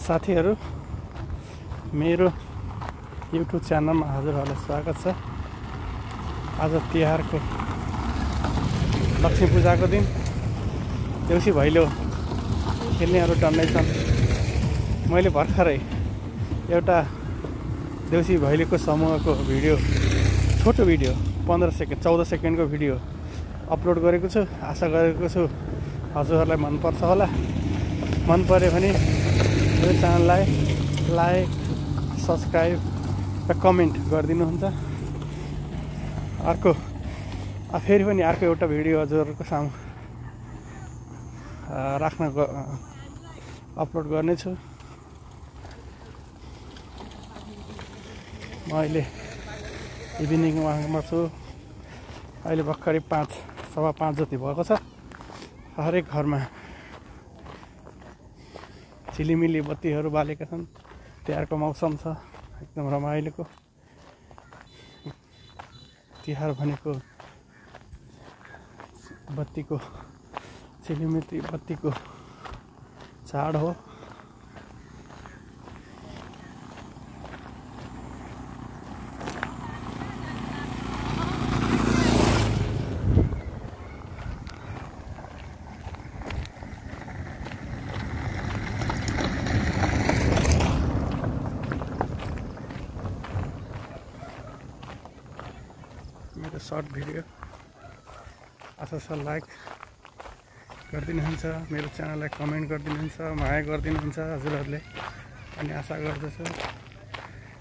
साथीहरू, मेरो युट्युब च्यानलमा हजुरहरूलाई स्वागत छ। आज तिहारको लक्ष्मी पूजाको दिन देउसी भैलो खेल्नेहरू टन्नै छन्। मैले भर्खरै एउटा देउसी भैलोको समूहको भिडियो, छोटो भिडियो 15 सेकेन्ड 14 सेकेन्डको भिडियो अपलोड गरेको छु। आशा गरेको छु हजुरहरूलाई मनपर्छ होला। मन पर्यो भने मेरो च्यानललाई लाइक, सब्सक्राइब र कमेन्ट गरिदिनुहुन्छ। फेरि पनि अर्को एउटा भिडियो हजुरहरूको सामु अपलोड गर्नेछु। म अहिले इभिनिङ वाकमा छु। अहिले भर्खरै 5:15 जति भएको छ। हरेक घरमा झिलिमिली बत्तीहरू बालेका छन्। तिहारको मौसम छ, एकदम रमाइलोको। तिहार भनेको बत्तीको, झिलिमिली बत्तीको चाड हो। मेरो सर्ट भिडियो आशा छ लाइक गरिदिनुहुन्छ, मेरो च्यानललाई कमेन्ट गरिदिनुहुन्छ, माया गरिदिनुहुन्छ हजुरहरूले। अनि आशा गर्दछु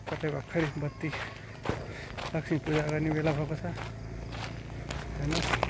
कतै भर्खरै बत्ती लक्ष्मी पूजा गर्ने बेला भएको छ हैन।